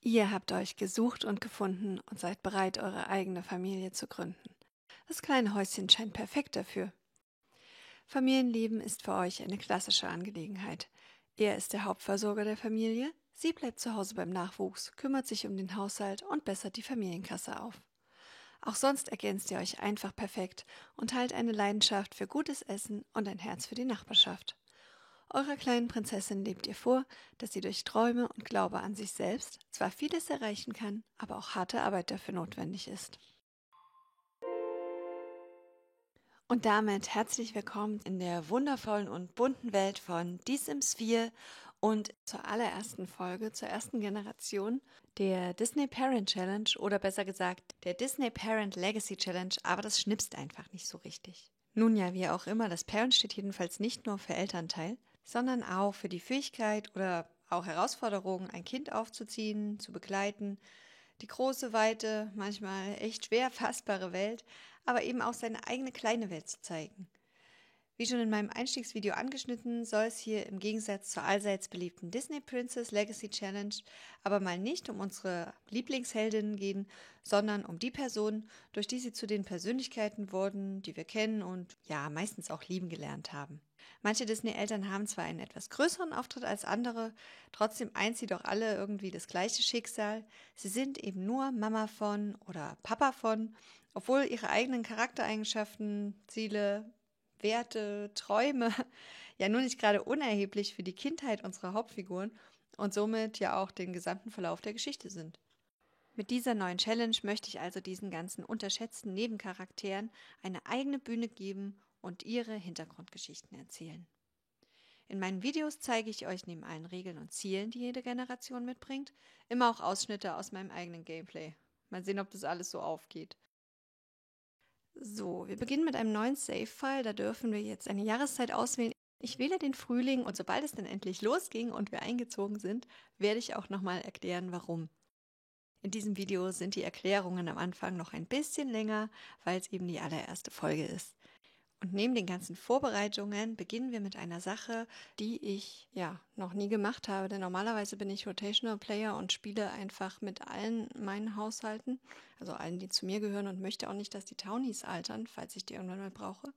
Ihr habt euch gesucht und gefunden und seid bereit, eure eigene Familie zu gründen. Das kleine Häuschen scheint perfekt dafür. Familienleben ist für euch eine klassische Angelegenheit. Er ist der Hauptversorger der Familie, sie bleibt zu Hause beim Nachwuchs, kümmert sich um den Haushalt und bessert die Familienkasse auf. Auch sonst ergänzt ihr euch einfach perfekt und teilt eine Leidenschaft für gutes Essen und ein Herz für die Nachbarschaft. Eurer kleinen Prinzessin lebt ihr vor, dass sie durch Träume und Glaube an sich selbst zwar vieles erreichen kann, aber auch harte Arbeit dafür notwendig ist. Und damit herzlich willkommen in der wundervollen und bunten Welt von Die Sims 4 und zur allerersten Folge, zur ersten Generation der Disney Parent Challenge oder besser gesagt der Disney Parent Legacy Challenge, aber das schnipst einfach nicht so richtig. Nun ja, wie auch immer, das Parent steht jedenfalls nicht nur für Elternteil, sondern auch für die Fähigkeit oder auch Herausforderungen, ein Kind aufzuziehen, zu begleiten, die große, weite, manchmal echt schwer fassbare Welt, aber eben auch seine eigene kleine Welt zu zeigen. Wie schon in meinem Einstiegsvideo angeschnitten, soll es hier im Gegensatz zur allseits beliebten Disney Princess Legacy Challenge aber mal nicht um unsere Lieblingsheldinnen gehen, sondern um die Personen, durch die sie zu den Persönlichkeiten wurden, die wir kennen und ja, meistens auch lieben gelernt haben. Manche Disney-Eltern haben zwar einen etwas größeren Auftritt als andere, trotzdem eint sie doch alle irgendwie das gleiche Schicksal. Sie sind eben nur Mama von oder Papa von, obwohl ihre eigenen Charaktereigenschaften, Ziele, Werte, Träume ja nur nicht gerade unerheblich für die Kindheit unserer Hauptfiguren und somit ja auch den gesamten Verlauf der Geschichte sind. Mit dieser neuen Challenge möchte ich also diesen ganzen unterschätzten Nebencharakteren eine eigene Bühne geben und ihre Hintergrundgeschichten erzählen. In meinen Videos zeige ich euch neben allen Regeln und Zielen, die jede Generation mitbringt, immer auch Ausschnitte aus meinem eigenen Gameplay. Mal sehen, ob das alles so aufgeht. So, wir beginnen mit einem neuen Save-File. Da dürfen wir jetzt eine Jahreszeit auswählen. Ich wähle den Frühling und sobald es dann endlich losging und wir eingezogen sind, werde ich auch nochmal erklären, warum. In diesem Video sind die Erklärungen am Anfang noch ein bisschen länger, weil es eben die allererste Folge ist. Und neben den ganzen Vorbereitungen beginnen wir mit einer Sache, die ich ja noch nie gemacht habe, denn normalerweise bin ich Rotational Player und spiele einfach mit allen meinen Haushalten, also allen, die zu mir gehören und möchte auch nicht, dass die Townies altern, falls ich die irgendwann mal brauche.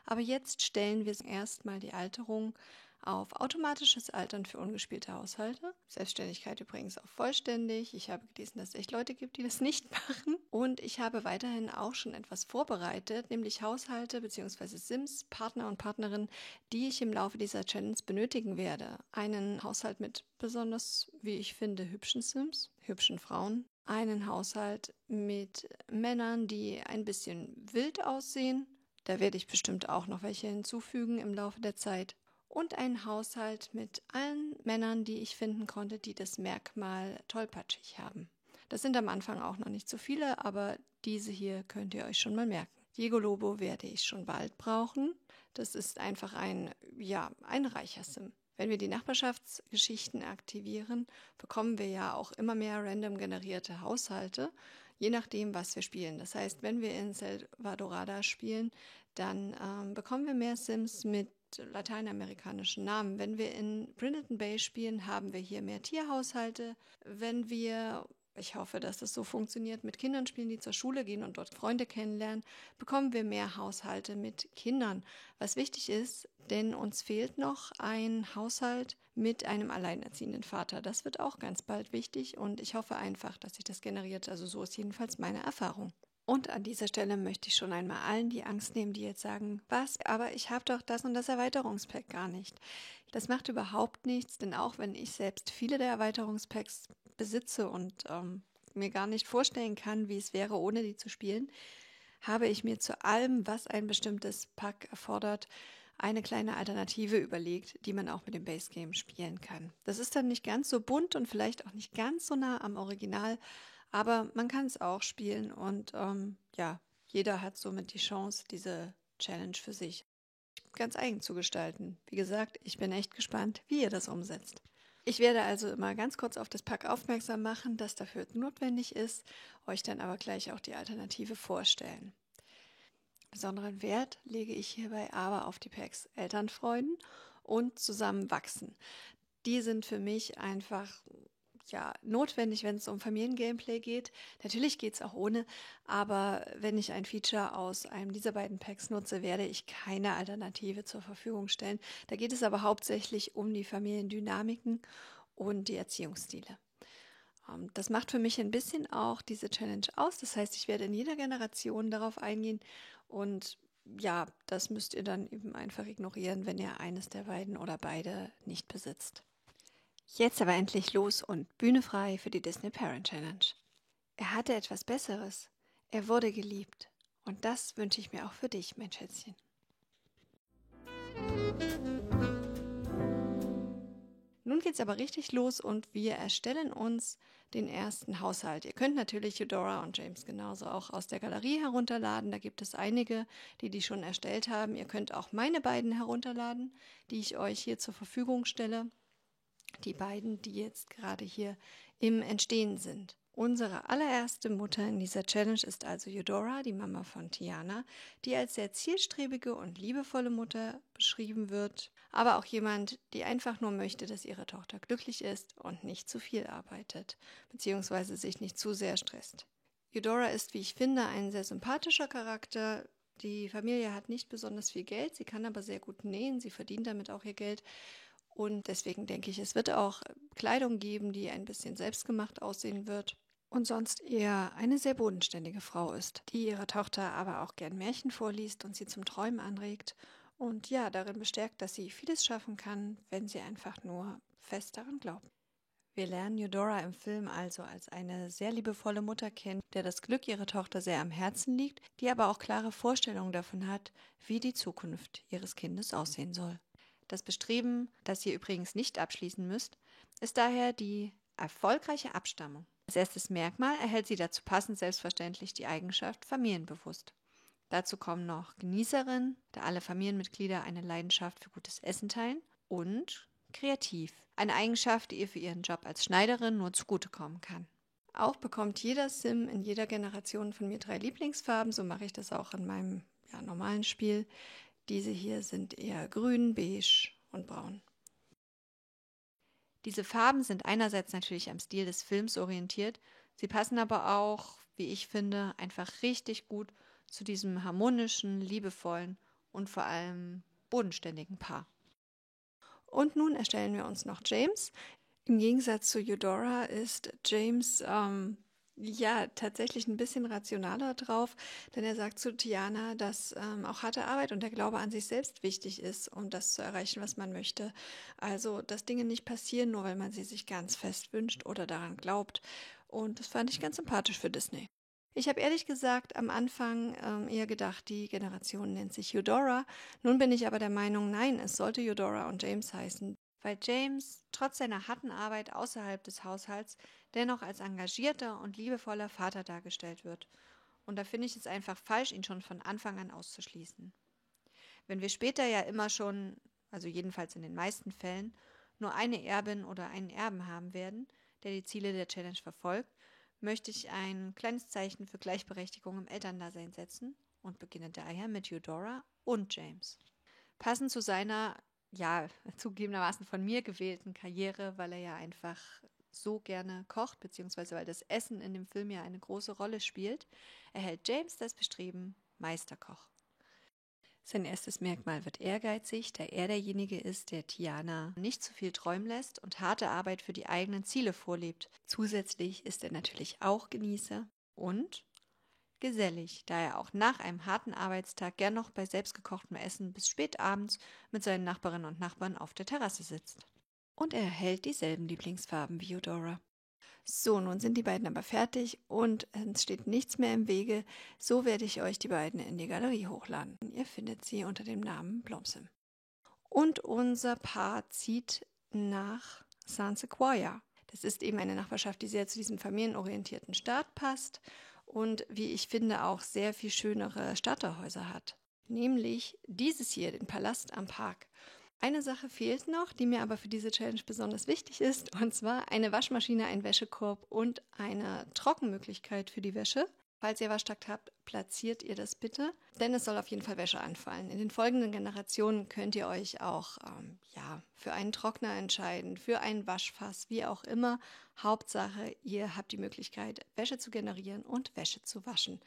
Aber jetzt stellen wir erstmal die Alterung auf automatisches Altern für ungespielte Haushalte. Selbstständigkeit übrigens auf vollständig. Ich habe gelesen, dass es echt Leute gibt, die das nicht machen. Und ich habe weiterhin auch schon etwas vorbereitet, nämlich Haushalte bzw. Sims, Partner und Partnerinnen, die ich im Laufe dieser Challenge benötigen werde. Einen Haushalt mit besonders, wie ich finde, hübschen Sims, hübschen Frauen. Einen Haushalt mit Männern, die ein bisschen wild aussehen. Da werde ich bestimmt auch noch welche hinzufügen im Laufe der Zeit. Und einen Haushalt mit allen Männern, die ich finden konnte, die das Merkmal tollpatschig haben. Das sind am Anfang auch noch nicht so viele, aber diese hier könnt ihr euch schon mal merken. Diego Lobo werde ich schon bald brauchen. Das ist einfach ein reicher Sim. Wenn wir die Nachbarschaftsgeschichten aktivieren, bekommen wir ja auch immer mehr random generierte Haushalte, je nachdem, was wir spielen. Das heißt, wenn wir in Salvadorada spielen, dann bekommen wir mehr Sims mit lateinamerikanischen Namen. Wenn wir in Brindleton Bay spielen, haben wir hier mehr Tierhaushalte. Wenn wir, ich hoffe, dass das so funktioniert, mit Kindern spielen, die zur Schule gehen und dort Freunde kennenlernen, bekommen wir mehr Haushalte mit Kindern. Was wichtig ist, denn uns fehlt noch ein Haushalt mit einem alleinerziehenden Vater. Das wird auch ganz bald wichtig und ich hoffe einfach, dass sich das generiert. Also so ist jedenfalls meine Erfahrung. Und an dieser Stelle möchte ich schon einmal allen die Angst nehmen, die jetzt sagen, was, aber ich habe doch das und das Erweiterungspack gar nicht. Das macht überhaupt nichts, denn auch wenn ich selbst viele der Erweiterungspacks besitze und mir gar nicht vorstellen kann, wie es wäre, ohne die zu spielen, habe ich mir zu allem, was ein bestimmtes Pack erfordert, eine kleine Alternative überlegt, die man auch mit dem Base Game spielen kann. Das ist dann nicht ganz so bunt und vielleicht auch nicht ganz so nah am Original, aber man kann es auch spielen und jeder hat somit die Chance, diese Challenge für sich ganz eigen zu gestalten. Wie gesagt, ich bin echt gespannt, wie ihr das umsetzt. Ich werde also immer ganz kurz auf das Pack aufmerksam machen, das dafür notwendig ist, euch dann aber gleich auch die Alternative vorstellen. Besonderen Wert lege ich hierbei aber auf die Packs Elternfreuden und Zusammenwachsen. Die sind für mich einfach notwendig, wenn es um Familiengameplay geht. Natürlich geht es auch ohne, aber wenn ich ein Feature aus einem dieser beiden Packs nutze, werde ich keine Alternative zur Verfügung stellen. Da geht es aber hauptsächlich um die Familiendynamiken und die Erziehungsstile. Das macht für mich ein bisschen auch diese Challenge aus. Das heißt, ich werde in jeder Generation darauf eingehen und ja, das müsst ihr dann eben einfach ignorieren, wenn ihr eines der beiden oder beide nicht besitzt. Jetzt aber endlich los und Bühne frei für die Disney Parent Challenge. Er hatte etwas Besseres. Er wurde geliebt. Und das wünsche ich mir auch für dich, mein Schätzchen. Nun geht's aber richtig los und wir erstellen uns den ersten Haushalt. Ihr könnt natürlich Eudora und James genauso auch aus der Galerie herunterladen. Da gibt es einige, die schon erstellt haben. Ihr könnt auch meine beiden herunterladen, die ich euch hier zur Verfügung stelle. Die beiden, die jetzt gerade hier im Entstehen sind. Unsere allererste Mutter in dieser Challenge ist also Eudora, die Mama von Tiana, die als sehr zielstrebige und liebevolle Mutter beschrieben wird, aber auch jemand, die einfach nur möchte, dass ihre Tochter glücklich ist und nicht zu viel arbeitet, beziehungsweise sich nicht zu sehr stresst. Eudora ist, wie ich finde, ein sehr sympathischer Charakter. Die Familie hat nicht besonders viel Geld, sie kann aber sehr gut nähen, sie verdient damit auch ihr Geld. Und deswegen denke ich, es wird auch Kleidung geben, die ein bisschen selbstgemacht aussehen wird. Und sonst eher eine sehr bodenständige Frau ist, die ihrer Tochter aber auch gern Märchen vorliest und sie zum Träumen anregt. Und ja, darin bestärkt, dass sie vieles schaffen kann, wenn sie einfach nur fest daran glaubt. Wir lernen Eudora im Film also als eine sehr liebevolle Mutter kennen, der das Glück ihrer Tochter sehr am Herzen liegt, die aber auch klare Vorstellungen davon hat, wie die Zukunft ihres Kindes aussehen soll. Das Bestreben, das ihr übrigens nicht abschließen müsst, ist daher die erfolgreiche Abstammung. Als erstes Merkmal erhält sie dazu passend selbstverständlich die Eigenschaft familienbewusst. Dazu kommen noch Genießerin, da alle Familienmitglieder eine Leidenschaft für gutes Essen teilen, und kreativ, eine Eigenschaft, die ihr für ihren Job als Schneiderin nur zugutekommen kann. Auch bekommt jeder Sim in jeder Generation von mir 3 Lieblingsfarben, so mache ich das auch in meinem normalen Spiel. Diese hier sind eher grün, beige und braun. Diese Farben sind einerseits natürlich am Stil des Films orientiert, sie passen aber auch, wie ich finde, einfach richtig gut zu diesem harmonischen, liebevollen und vor allem bodenständigen Paar. Und nun erstellen wir uns noch James. Im Gegensatz zu Eudora ist James tatsächlich ein bisschen rationaler drauf, denn er sagt zu Tiana, dass auch harte Arbeit und der Glaube an sich selbst wichtig ist, um das zu erreichen, was man möchte. Also, dass Dinge nicht passieren, nur weil man sie sich ganz fest wünscht oder daran glaubt. Und das fand ich ganz sympathisch für Disney. Ich habe ehrlich gesagt am Anfang eher gedacht, die Generation nennt sich Eudora. Nun bin ich aber der Meinung, nein, es sollte Eudora und James heißen, weil James trotz seiner harten Arbeit außerhalb des Haushalts dennoch als engagierter und liebevoller Vater dargestellt wird. Und da finde ich es einfach falsch, ihn schon von Anfang an auszuschließen. Wenn wir später ja immer schon, also jedenfalls in den meisten Fällen, nur eine Erbin oder einen Erben haben werden, der die Ziele der Challenge verfolgt, möchte ich ein kleines Zeichen für Gleichberechtigung im Elterndasein setzen und beginne daher mit Eudora und James. Passend zu seiner, zugegebenermaßen von mir gewählten Karriere, weil er ja einfach so gerne kocht, beziehungsweise weil das Essen in dem Film ja eine große Rolle spielt, erhält James das Bestreben Meisterkoch. Sein erstes Merkmal wird ehrgeizig, da er derjenige ist, der Tiana nicht zu viel träumen lässt und harte Arbeit für die eigenen Ziele vorlebt. Zusätzlich ist er natürlich auch Genießer und gesellig, da er auch nach einem harten Arbeitstag gern noch bei selbstgekochtem Essen bis spät abends mit seinen Nachbarinnen und Nachbarn auf der Terrasse sitzt. Und er erhält dieselben Lieblingsfarben wie Eudora. So, nun sind die beiden aber fertig und es steht nichts mehr im Wege. So werde ich euch die beiden in die Galerie hochladen. Ihr findet sie unter dem Namen Blomsim. Und unser Paar zieht nach San Sequoia. Das ist eben eine Nachbarschaft, die sehr zu diesem familienorientierten Staat passt und, wie ich finde, auch sehr viel schönere Starterhäuser hat. Nämlich dieses hier, den Palast am Park. Eine Sache fehlt noch, die mir aber für diese Challenge besonders wichtig ist, und zwar eine Waschmaschine, ein Wäschekorb und eine Trockenmöglichkeit für die Wäsche. Falls ihr Waschtag habt, platziert ihr das bitte, denn es soll auf jeden Fall Wäsche anfallen. In den folgenden Generationen könnt ihr euch auch für einen Trockner entscheiden, für ein Waschfass, wie auch immer. Hauptsache, ihr habt die Möglichkeit, Wäsche zu generieren und Wäsche zu waschen.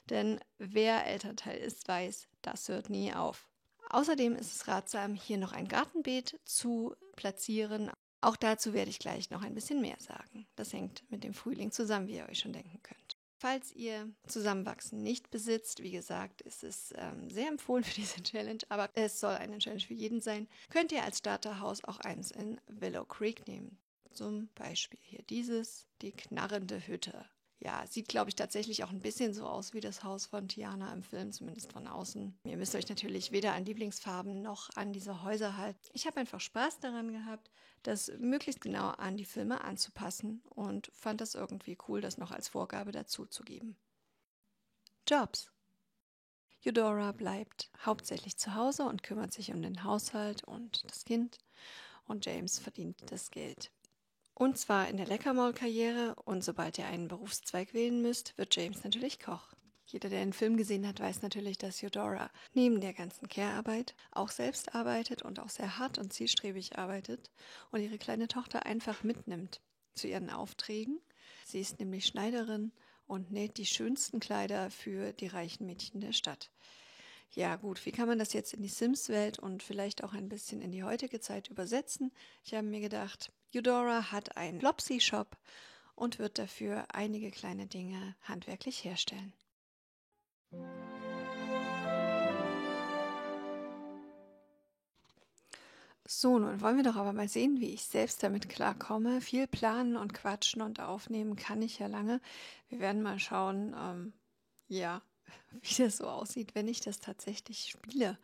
Denn wer Elternteil ist, weiß, das hört nie auf. Außerdem ist es ratsam, hier noch ein Gartenbeet zu platzieren. Auch dazu werde ich gleich noch ein bisschen mehr sagen. Das hängt mit dem Frühling zusammen, wie ihr euch schon denken könnt. Falls ihr Zusammenwachsen nicht besitzt, wie gesagt, ist es sehr empfohlen für diese Challenge, aber es soll eine Challenge für jeden sein, könnt ihr als Starterhaus auch eins in Willow Creek nehmen. Zum Beispiel hier die knarrende Hütte. Ja, sieht, glaube ich, tatsächlich auch ein bisschen so aus wie das Haus von Tiana im Film, zumindest von außen. Ihr müsst euch natürlich weder an Lieblingsfarben noch an diese Häuser halten. Ich habe einfach Spaß daran gehabt, das möglichst genau an die Filme anzupassen und fand das irgendwie cool, das noch als Vorgabe dazu zu geben. Jobs. Eudora bleibt hauptsächlich zu Hause und kümmert sich um den Haushalt und das Kind und James verdient das Geld. Und zwar in der Leckermaul-Karriere, und sobald ihr einen Berufszweig wählen müsst, wird James natürlich Koch. Jeder, der den Film gesehen hat, weiß natürlich, dass Eudora neben der ganzen Care-Arbeit auch selbst arbeitet und auch sehr hart und zielstrebig arbeitet und ihre kleine Tochter einfach mitnimmt zu ihren Aufträgen. Sie ist nämlich Schneiderin und näht die schönsten Kleider für die reichen Mädchen der Stadt. Ja gut, wie kann man das jetzt in die Sims-Welt und vielleicht auch ein bisschen in die heutige Zeit übersetzen? Ich habe mir gedacht, Eudora hat einen Flopsy-Shop und wird dafür einige kleine Dinge handwerklich herstellen. So, nun wollen wir doch aber mal sehen, wie ich selbst damit klarkomme. Viel planen und quatschen und aufnehmen kann ich ja lange. Wir werden mal schauen, wie das so aussieht, wenn ich das tatsächlich spiele.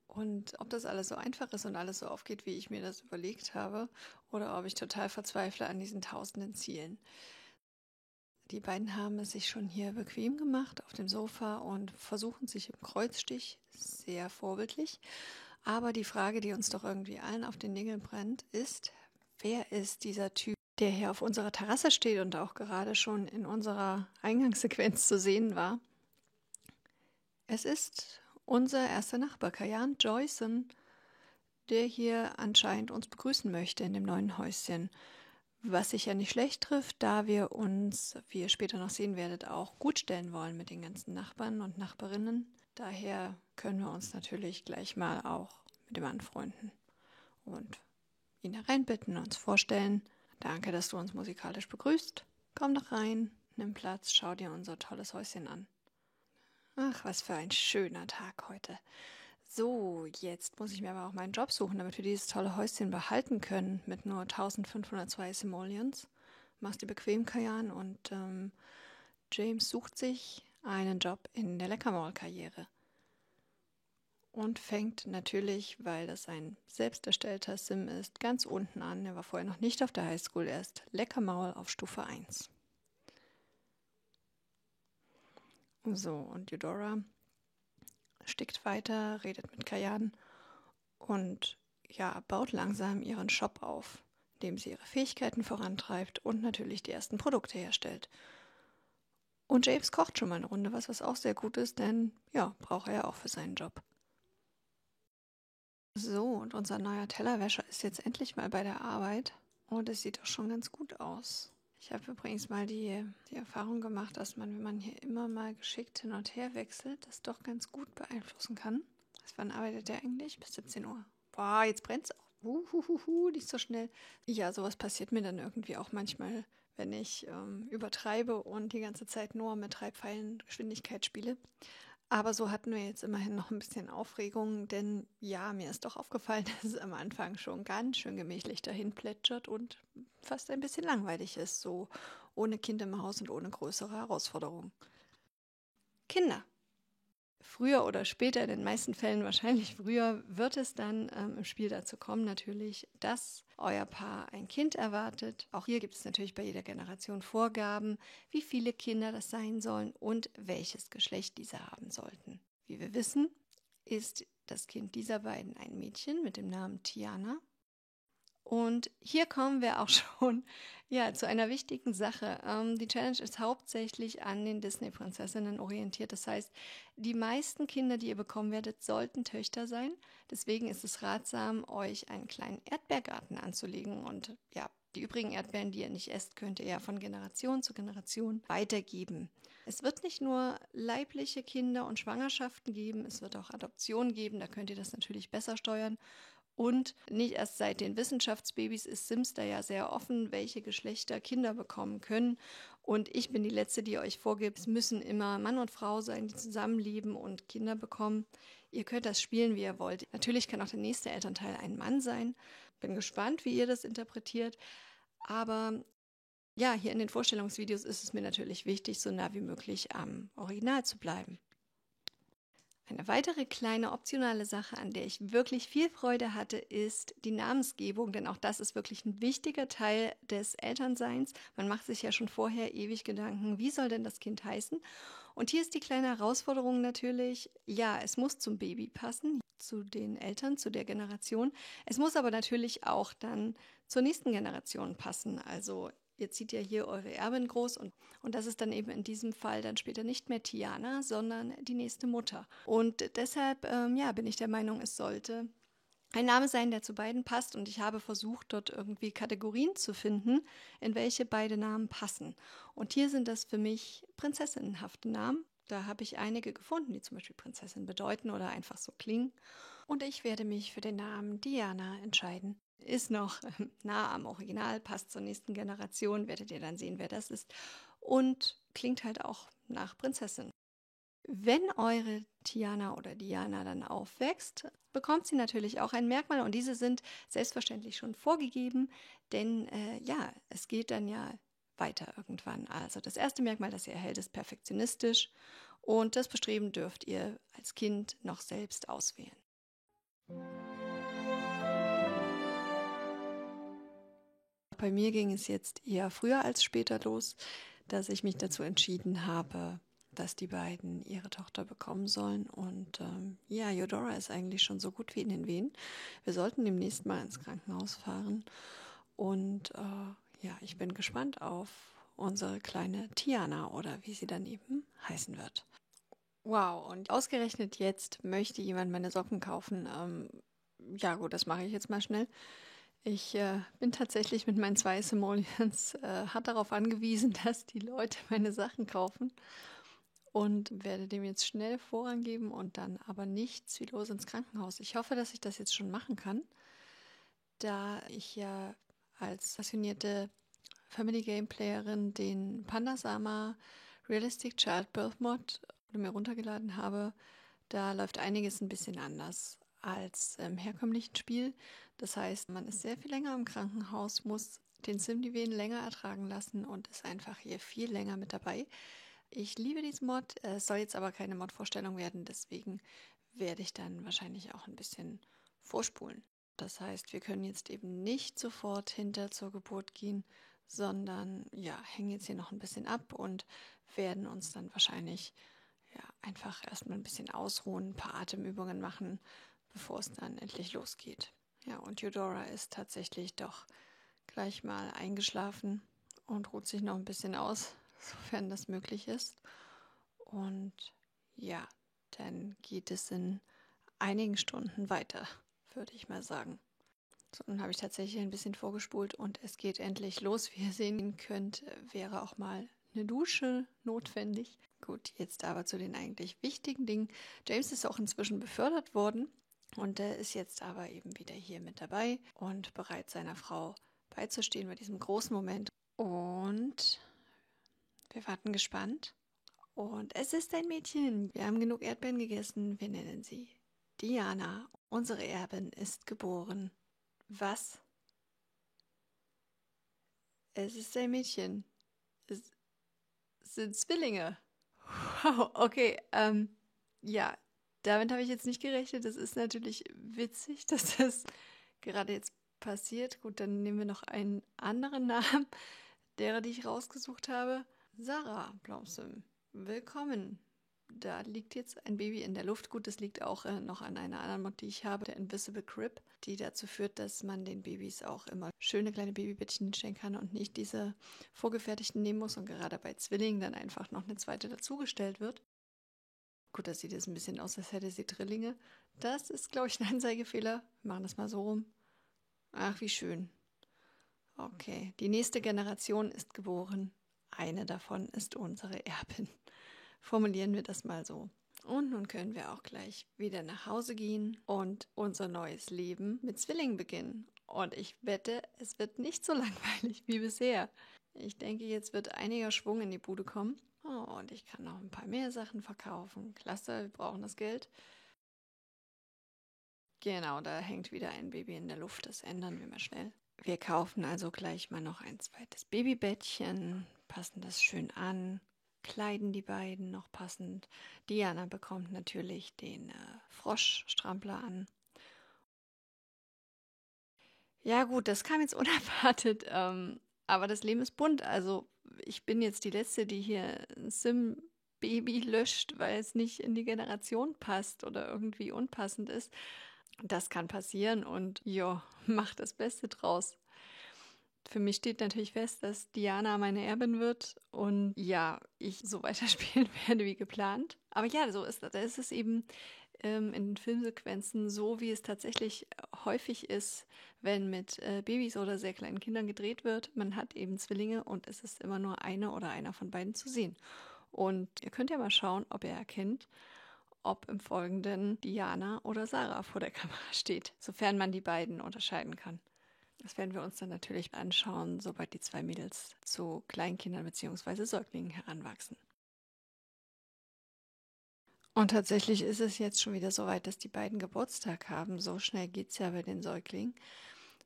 Und ob das alles so einfach ist und alles so aufgeht, wie ich mir das überlegt habe, oder ob ich total verzweifle an diesen tausenden Zielen. Die beiden haben es sich schon hier bequem gemacht auf dem Sofa und versuchen sich im Kreuzstich, sehr vorbildlich. Aber die Frage, die uns doch irgendwie allen auf den Nägeln brennt, ist, wer ist dieser Typ, der hier auf unserer Terrasse steht und auch gerade schon in unserer Eingangssequenz zu sehen war? Es ist unser erster Nachbar, Kajan Joyson, der hier anscheinend uns begrüßen möchte in dem neuen Häuschen. Was sich ja nicht schlecht trifft, da wir uns, wie ihr später noch sehen werdet, auch gut stellen wollen mit den ganzen Nachbarn und Nachbarinnen. Daher können wir uns natürlich gleich mal auch mit dem anfreunden und ihn hereinbitten, uns vorstellen. Danke, dass du uns musikalisch begrüßt. Komm doch rein, nimm Platz, schau dir unser tolles Häuschen an. Ach, was für ein schöner Tag heute. So, jetzt muss ich mir aber auch meinen Job suchen, damit wir dieses tolle Häuschen behalten können mit nur 1502 Simoleons. Machst dir bequem, Kajan, und James sucht sich einen Job in der Leckermaul-Karriere. Und fängt natürlich, weil das ein selbst erstellter Sim ist, ganz unten an. Er war vorher noch nicht auf der Highschool, er ist Leckermaul auf Stufe 1. So, und Eudora stickt weiter, redet mit Kajan und baut langsam ihren Shop auf, indem sie ihre Fähigkeiten vorantreibt und natürlich die ersten Produkte herstellt. Und James kocht schon mal eine Runde, was auch sehr gut ist, denn braucht er ja auch für seinen Job. So, und unser neuer Tellerwäscher ist jetzt endlich mal bei der Arbeit und es sieht doch schon ganz gut aus. Ich habe übrigens mal die Erfahrung gemacht, dass man, wenn man hier immer mal geschickt hin und her wechselt, das doch ganz gut beeinflussen kann. Wann arbeitet der eigentlich? Bis 17 Uhr. Boah, jetzt brennt's auch. Nicht so schnell. Ja, sowas passiert mir dann irgendwie auch manchmal, wenn ich übertreibe und die ganze Zeit nur mit 3 Pfeilen Geschwindigkeit spiele. Aber so hatten wir jetzt immerhin noch ein bisschen Aufregung, denn mir ist doch aufgefallen, dass es am Anfang schon ganz schön gemächlich dahin plätschert und fast ein bisschen langweilig ist, so ohne Kind im Haus und ohne größere Herausforderungen. Kinder. Früher oder später, in den meisten Fällen wahrscheinlich früher, wird es dann im Spiel dazu kommen, natürlich, dass euer Paar ein Kind erwartet. Auch hier gibt es natürlich bei jeder Generation Vorgaben, wie viele Kinder das sein sollen und welches Geschlecht diese haben sollten. Wie wir wissen, ist das Kind dieser beiden ein Mädchen mit dem Namen Tiana Und hier kommen wir auch schon zu einer wichtigen Sache. Die Challenge ist hauptsächlich an den Disney-Prinzessinnen orientiert. Das heißt, die meisten Kinder, die ihr bekommen werdet, sollten Töchter sein. Deswegen ist es ratsam, euch einen kleinen Erdbeergarten anzulegen. Und ja, die übrigen Erdbeeren, die ihr nicht esst, könnt ihr ja von Generation zu Generation weitergeben. Es wird nicht nur leibliche Kinder und Schwangerschaften geben, es wird auch Adoptionen geben. Da könnt ihr das natürlich besser steuern. Und nicht erst seit den Wissenschaftsbabys ist Sims da ja sehr offen, welche Geschlechter Kinder bekommen können. Und ich bin die Letzte, die euch vorgibt, es müssen immer Mann und Frau sein, die zusammenleben und Kinder bekommen. Ihr könnt das spielen, wie ihr wollt. Natürlich kann auch der nächste Elternteil ein Mann sein. Bin gespannt, wie ihr das interpretiert. Aber ja, hier in den Vorstellungsvideos ist es mir natürlich wichtig, so nah wie möglich am Original zu bleiben. Eine weitere kleine optionale Sache, an der ich wirklich viel Freude hatte, ist die Namensgebung, denn auch das ist wirklich ein wichtiger Teil des Elternseins. Man macht sich ja schon vorher ewig Gedanken, wie soll denn das Kind heißen? Und hier ist die kleine Herausforderung natürlich, ja, es muss zum Baby passen, zu den Eltern, zu der Generation. Es muss aber natürlich auch dann zur nächsten Generation passen. Also ihr zieht ja hier eure Erbin groß und das ist dann eben in diesem Fall dann später nicht mehr Tiana, sondern die nächste Mutter. Und deshalb, bin ich der Meinung, es sollte ein Name sein, der zu beiden passt. Und ich habe versucht, dort irgendwie Kategorien zu finden, in welche beide Namen passen. Und hier sind das für mich prinzessinnenhafte Namen. Da habe ich einige gefunden, die zum Beispiel Prinzessin bedeuten oder einfach so klingen. Und ich werde mich für den Namen Diana entscheiden. Ist noch nah am Original, passt zur nächsten Generation, werdet ihr dann sehen, wer das ist. Und klingt halt auch nach Prinzessin. Wenn eure Tiana oder Diana dann aufwächst, bekommt sie natürlich auch ein Merkmal und diese sind selbstverständlich schon vorgegeben, denn es geht dann ja weiter irgendwann. Also das erste Merkmal, das ihr erhält, ist perfektionistisch und das Bestreben dürft ihr als Kind noch selbst auswählen. Bei mir ging es jetzt eher früher als später los, dass ich mich dazu entschieden habe, dass die beiden ihre Tochter bekommen sollen. Und Eudora ist eigentlich schon so gut wie in den Wehen. Wir sollten demnächst mal ins Krankenhaus fahren. Und ich bin gespannt auf unsere kleine Tiana oder wie sie dann eben heißen wird. Wow, und ausgerechnet jetzt möchte jemand meine Socken kaufen. Gut, das mache ich jetzt mal schnell. Ich bin tatsächlich mit meinen 2 Simoleons hart darauf angewiesen, dass die Leute meine Sachen kaufen und werde dem jetzt schnell Vorrang geben und dann aber nicht ziellos ins Krankenhaus. Ich hoffe, dass ich das jetzt schon machen kann, da ich ja als passionierte Family Game Playerin den Pandasama Realistic Childbirth Mod mir runtergeladen habe. Da läuft einiges ein bisschen anders als im herkömmlichen Spiel. Das heißt, man ist sehr viel länger im Krankenhaus, muss den Sim die Wehen länger ertragen lassen und ist einfach hier viel länger mit dabei. Ich liebe diesen Mod, es soll jetzt aber keine Mod-Vorstellung werden, deswegen werde ich dann wahrscheinlich auch ein bisschen vorspulen. Das heißt, wir können jetzt eben nicht sofort hinter zur Geburt gehen, sondern hängen jetzt hier noch ein bisschen ab und werden uns dann wahrscheinlich einfach erstmal ein bisschen ausruhen, ein paar Atemübungen machen, bevor es dann endlich losgeht. Ja, und Eudora ist tatsächlich doch gleich mal eingeschlafen und ruht sich noch ein bisschen aus, sofern das möglich ist. Und dann geht es in einigen Stunden weiter, würde ich mal sagen. So, dann habe ich tatsächlich ein bisschen vorgespult und es geht endlich los. Wie ihr sehen könnt, wäre auch mal eine Dusche notwendig. Gut, jetzt aber zu den eigentlich wichtigen Dingen. James ist auch inzwischen befördert worden und ist jetzt aber eben wieder hier mit dabei und bereit, seiner Frau beizustehen bei diesem großen Moment. Und wir warten gespannt. Und es ist ein Mädchen. Wir haben genug Erdbeeren gegessen. Wir nennen sie Diana. Unsere Erbin ist geboren. Was? Es ist ein Mädchen. Es sind Zwillinge. Wow, okay. Damit habe ich jetzt nicht gerechnet. Das ist natürlich witzig, dass das gerade jetzt passiert. Gut, dann nehmen wir noch einen anderen Namen, derer, die ich rausgesucht habe. Sarah Blomsom. Willkommen. Da liegt jetzt ein Baby in der Luft. Gut, das liegt auch noch an einer anderen Mod, die ich habe, der Invisible Crib, die dazu führt, dass man den Babys auch immer schöne kleine Babybettchen hinstellen kann und nicht diese vorgefertigten nehmen muss und gerade bei Zwillingen dann einfach noch eine zweite dazugestellt wird. Gut, das sieht jetzt ein bisschen aus, als hätte sie Drillinge. Das ist, glaube ich, ein Anzeigefehler. Wir machen das mal so rum. Ach, wie schön. Okay, die nächste Generation ist geboren. Eine davon ist unsere Erbin. Formulieren wir das mal so. Und nun können wir auch gleich wieder nach Hause gehen und unser neues Leben mit Zwillingen beginnen. Und ich wette, es wird nicht so langweilig wie bisher. Ich denke, jetzt wird einiger Schwung in die Bude kommen. Oh, und ich kann noch ein paar mehr Sachen verkaufen. Klasse, wir brauchen das Geld. Genau, da hängt wieder ein Baby in der Luft. Das ändern wir mal schnell. Wir kaufen also gleich mal noch ein zweites Babybettchen, passen das schön an, kleiden die beiden noch passend. Diana bekommt natürlich den Froschstrampler an. Ja gut, das kam jetzt unerwartet, aber das Leben ist bunt. Also ich bin jetzt die Letzte, die hier ein Sim-Baby löscht, weil es nicht in die Generation passt oder irgendwie unpassend ist. Das kann passieren und ja, mach das Beste draus. Für mich steht natürlich fest, dass Diana meine Erbin wird und ja, ich so weiterspielen werde wie geplant. Aber ja, so ist das. Da ist es eben in den Filmsequenzen so, wie es tatsächlich häufig ist, wenn mit Babys oder sehr kleinen Kindern gedreht wird. Man hat eben Zwillinge und es ist immer nur eine oder einer von beiden zu sehen. Und ihr könnt ja mal schauen, ob ihr erkennt, ob im Folgenden Diana oder Sarah vor der Kamera steht, sofern man die beiden unterscheiden kann. Das werden wir uns dann natürlich anschauen, sobald die zwei Mädels zu Kleinkindern bzw. Säuglingen heranwachsen. Und tatsächlich ist es jetzt schon wieder so weit, dass die beiden Geburtstag haben. So schnell geht es ja bei den Säuglingen,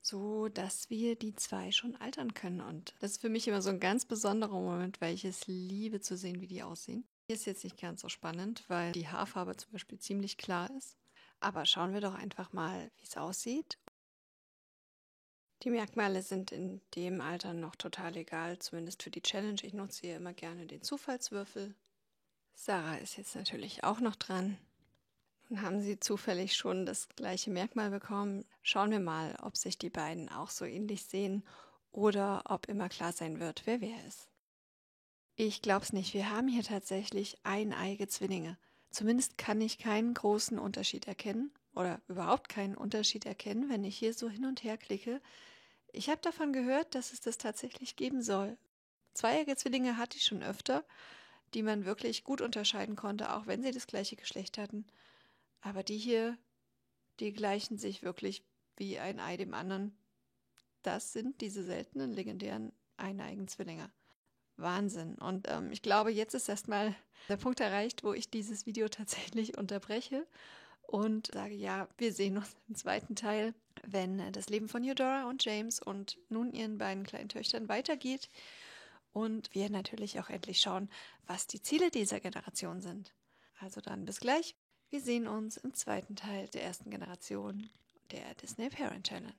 so dass wir die zwei schon altern können. Und das ist für mich immer so ein ganz besonderer Moment, weil ich es liebe zu sehen, wie die aussehen. Hier ist jetzt nicht ganz so spannend, weil die Haarfarbe zum Beispiel ziemlich klar ist. Aber schauen wir doch einfach mal, wie es aussieht. Die Merkmale sind in dem Alter noch total egal, zumindest für die Challenge. Ich nutze hier immer gerne den Zufallswürfel. Sarah ist jetzt natürlich auch noch dran. Nun haben sie zufällig schon das gleiche Merkmal bekommen. Schauen wir mal, ob sich die beiden auch so ähnlich sehen oder ob immer klar sein wird, wer ist. Ich glaube es nicht. Wir haben hier tatsächlich eineige Zwillinge. Zumindest kann ich keinen großen Unterschied erkennen oder überhaupt keinen Unterschied erkennen, wenn ich hier so hin und her klicke. Ich habe davon gehört, dass es das tatsächlich geben soll. Zweieige Zwillinge hatte ich schon öfter, die man wirklich gut unterscheiden konnte, auch wenn sie das gleiche Geschlecht hatten. Aber die hier, die gleichen sich wirklich wie ein Ei dem anderen. Das sind diese seltenen, legendären eineigen Zwillinge. Wahnsinn. Und ich glaube, jetzt ist erstmal der Punkt erreicht, wo ich dieses Video tatsächlich unterbreche und sage, ja, wir sehen uns im zweiten Teil, wenn das Leben von Eudora und James und nun ihren beiden kleinen Töchtern weitergeht und wir natürlich auch endlich schauen, was die Ziele dieser Generation sind. Also dann bis gleich. Wir sehen uns im zweiten Teil der ersten Generation der Disney Parent Challenge.